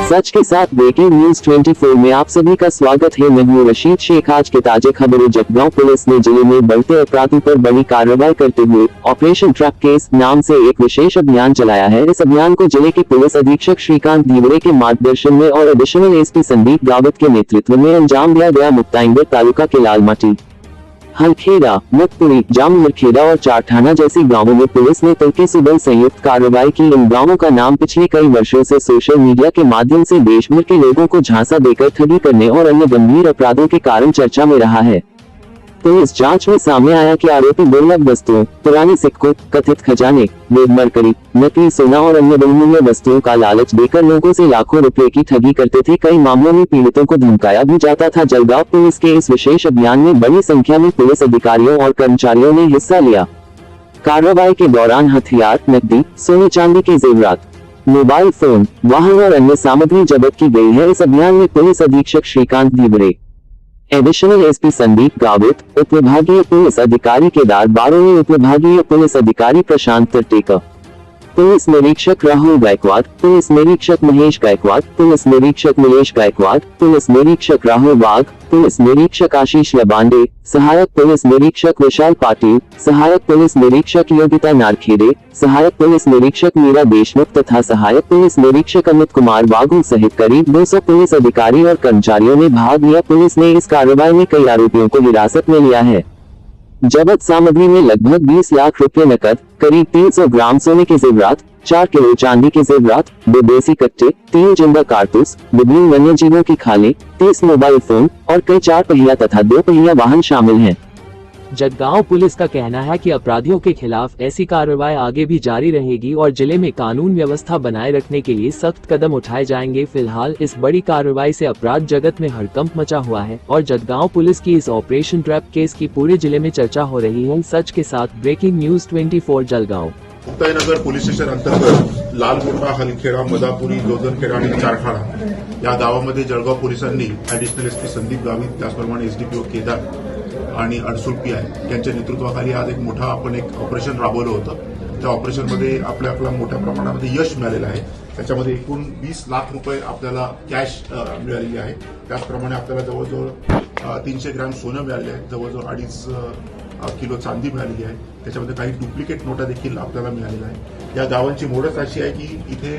सच के साथ breaking news 24 में आप सभी का स्वागत है। मैं हूं रशीद शेख। आज के ताजे खबरें। जगगांव पुलिस ने जिले में बढ़ते अपराधों पर बड़ी कार्रवाई करते हुए ऑपरेशन ट्रैप केस नाम से एक विशेष अभियान चलाया है। इस अभियान को जिले के पुलिस अधीक्षक श्रीकांत धीवरे के मार्गदर्शन में और एडिशनल एसपी संदीप गावत के नेतृत्व में अंजाम दिया गया। मुक्ताईनगर तालुका के लालमाटी, हलखेड़ा, मुक्तपुरी, जामहरखेड़ा और चारठाना जैसी गांवों में पुलिस ने तड़के सुबह संयुक्त कार्रवाई की। इन गांवों का नाम पिछले कई वर्षों से सोशल मीडिया के माध्यम से देश भर के लोगों को झांसा देकर ठगी करने और अन्य गंभीर अपराधों के कारण चर्चा में रहा है। पुलिस जांच में सामने आया कि आरोपी दुर्लभ वस्तुओं, पुराने सिक्कों, कथित खजाने, रेड मरकरी, नकली सोना और अन्य बहुमूल्य वस्तुओं का लालच देकर लोगों से लाखों रुपए की ठगी करते थे। कई मामलों में पीड़ितों को धमकाया भी जाता था। जलगांव पुलिस के इस विशेष अभियान में बड़ी संख्या में पुलिस अधिकारियों और कर्मचारियों ने हिस्सा लिया। कार्रवाई के दौरान हथियार, नकदी, सोने चांदी के जेवरात, मोबाइल फोन, वाहन और अन्य सामग्री जब्त की गई है। इस अभियान में पुलिस अधीक्षक श्रीकांत धीवरे, एडिशनल एसपी संदीप गावित, उप विभागीय पुलिस अधिकारी केदार बारोनी, उप विभागीय पुलिस अधिकारी प्रशांत तरटेकर, पुलिस निरीक्षक राहुल गायकवाड, पुलिस निरीक्षक महेश गायकवाड, पुलिस निरीक्षक नीलेश गायकवाड, पुलिस निरीक्षक राहुल वाघ, पुलिस निरीक्षक आशीष लबांडे, सहायक पुलिस निरीक्षक विशाल पाटिल, सहायक पुलिस निरीक्षक योगिता नारखेड़े, सहायक पुलिस निरीक्षक मीरा देशमुख तथा सहायक पुलिस निरीक्षक अमित कुमार बागू सहित करीब 200 पुलिस अधिकारी और कर्मचारियों ने भाग लिया। पुलिस ने इस कार्रवाई में कई आरोपियों को हिरासत में लिया है। जब्त सामग्री में लगभग 20 लाख रुपए नकद, करीब 300 ग्राम सोने के जेवरात, 4 किलो चांदी के जेवरात, 2 देसी कट्टे, 3 जिंदा कारतूस, विभिन्न वन्य जीवों की खालें, 30 मोबाइल फोन और कई 4 पहिया तथा 2 पहिया वाहन शामिल हैं। जगगांव पुलिस का कहना है कि अपराधियों के खिलाफ ऐसी कार्रवाई आगे भी जारी रहेगी और जिले में कानून व्यवस्था बनाए रखने के लिए सख्त कदम उठाए जाएंगे। फिलहाल इस बड़ी कार्रवाई से अपराध जगत में हड़कंप मचा हुआ है और जगगांव पुलिस की इस ऑपरेशन ट्रैप केस की पूरे जिले में चर्चा हो रही है। सच के साथ breaking news 24 Jalgaon. Muktainagar police station अंतर्गत लालमोटा, हलखेडा, मदापुरी, जोधनखेडा आणि चारठाणा या गावामध्ये जळगाव पोलिसांनी ऍडिशनल एसपी संदीप गावित, त्याचप्रमाणे एसडीपीओ केदार आणि अडसूळ पीआय यांच्या नेतृत्वाखाली आज एक मोठा आपण एक ऑपरेशन राबवलं होतं। त्या ऑपरेशनमध्ये आपल्याला मोठ्या प्रमाणामध्ये यश मिळालेलं आहे। त्याच्यामध्ये एकूण 20 लाख रुपये आपल्याला कॅश मिळालेली आहे। त्याचप्रमाणे आपल्याला जवळजवळ 300 ग्रॅम सोनं मिळाले आहे, जवळजवळ 2.5 किलो चांदी मिळालेली आहे। त्याच्यामध्ये काही डुप्लिकेट नोटा देखील आपल्याला मिळालेल्या आहेत। या गावांची मोडच अशी आहे की इथे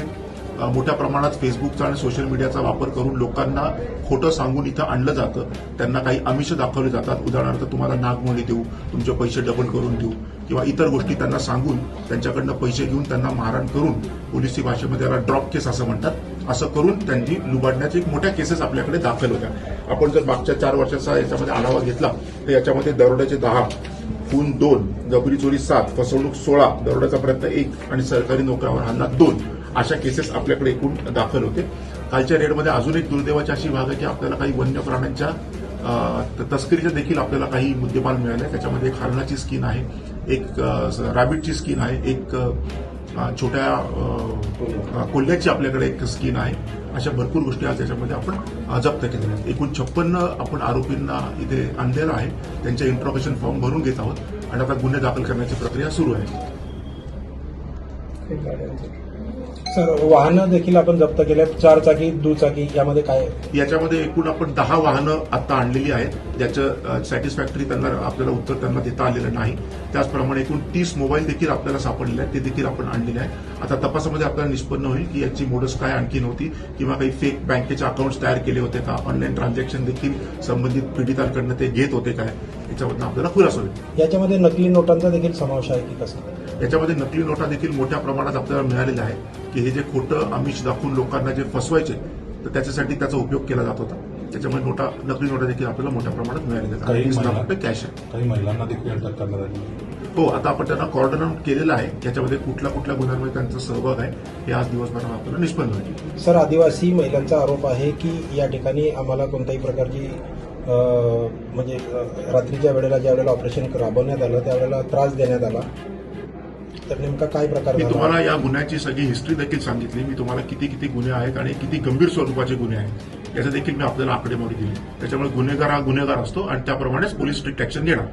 मोठ्या प्रमाणात फेसबुकचा आणि सोशल मीडियाचा वापर करून लोकांना खोटं सांगून इथं आणलं जातं। त्यांना काही आमिष दाखवले जातात। उदाहरणार्थ तुम्हाला नागमोडी देऊ, तुमचे पैसे डबल करून देऊ किंवा इतर गोष्टी त्यांना सांगून त्यांच्याकडनं पैसे घेऊन त्यांना मारहाण करून पोलिसी भाषेमध्ये याला ड्रॉप केस असं म्हणतात, असं करून त्यांनी लुबाडण्याचे एक मोठ्या केसेस आपल्याकडे दाखल होत्या। आपण जर मागच्या 4 वर्षाचा याच्यामध्ये आढावा घेतला तर याच्यामध्ये दरोड्याचे 10, खून 2, जबरी चोरी 7, फसवणूक 16, दरोड्याचा प्रयत्न 1 आणि सरकारी नोकऱ्यावर हल्ला 2 अशा केसेस आपल्याकडे एकूण दाखल होते। कालच्या रेडमध्ये अजून एक दुर्दैवाची अशी भाग आहे की आपल्याला काही वन्य प्राण्यांच्या तस्करीचे देखील आपल्याला काही मुद्देमाल मिळाले। त्याच्यामध्ये एक हरणाची स्कीन आहे, एक रॅबिटची स्कीन आहे, एक छोट्या कोल्ह्याची आपल्याकडे एक स्कीन आहे। अशा भरपूर गोष्टी आज त्याच्यामध्ये आपण जप्त केलेल्या आहेत। एकूण 56 आपण आरोपींना इथे आणलेलं आहे। त्यांचे इंट्रोगेशन फॉर्म भरून घेत आहोत आणि आता गुन्हे दाखल करण्याची प्रक्रिया सुरू आहे। सर, वाहनं देखील आपण जप्त केल्या, 4 चाकी, दुचाकी, यामध्ये काय? याच्यामध्ये एकूण आपण 10 वाहनं आता आणलेली आहेत, ज्याचं सॅटिस्फॅक्टरी त्यांना आपल्याला उत्तर त्यांना देता आलेलं नाही। त्याचप्रमाणे एकूण 30 मोबाईल देखील आपल्याला सापडलेले आहेत, ते देखील आपण आणलेले आहेत। आता तपासामध्ये आपल्याला निष्पन्न होईल की याची मोडस काय आणखी नव्हती किंवा काही फेक बँकेचे अकाउंट्स तयार केले होते का, ऑनलाईन ट्रान्झॅक्शन देखील संबंधित पीडितांकडनं ते घेत होते काय, याच्यामधून आपल्याला खुलासा होईल। याच्यामध्ये नकली नोटांचा देखील समावेश आहे की कसं? याच्यामध्ये नकली नोटा देखील मोठ्या प्रमाणात आपल्याला मिळालेल्या आहे की हे जे खोटं आमिष दाखवून लोकांना जे फसवायचे तर त्याच्यासाठी त्याचा उपयोग केला जात होता। त्याच्यामुळे नकली नोटा देखील आपल्याला मोठ्या प्रमाणात मिळालेल्या आहेत। 20 लाख रुपये कॅश आहे। काही महिलांना देखील अटक करण्यात आली। हो, आता आपण त्यांना कॉर्डन आउट केलेलं आहे। त्याच्यामध्ये कुठल्या गुन्ह्यांमध्ये त्यांचा सहभाग आहे हे आज दिवसभरात आपल्याला निष्पन्न होईल। सर, आदिवासी महिलांचा आरोप आहे की या ठिकाणी आम्हाला कोणत्याही प्रकारची म्हणजे रात्रीच्या वेळेला ज्या वेळेला ऑपरेशन राबवण्यात आलं त्यावेळेला त्रास देण्यात आला, तर नेमका काय प्रकार? मी तुम्हाला या गुन्ह्याची सगळी हिस्ट्री देखील सांगितली। मी तुम्हाला किती गुन्हे आहेत आणि किती गंभीर स्वरूपाचे गुन्हे आहेत याचं देखील मी आपल्याला आकडेमोडी दिली। त्याच्यामुळे गुन्हेगार हा गुन्हेगार असतो आणि त्याप्रमाणेच पोलीस स्ट्रिक्ट ऍक्शन घेणार।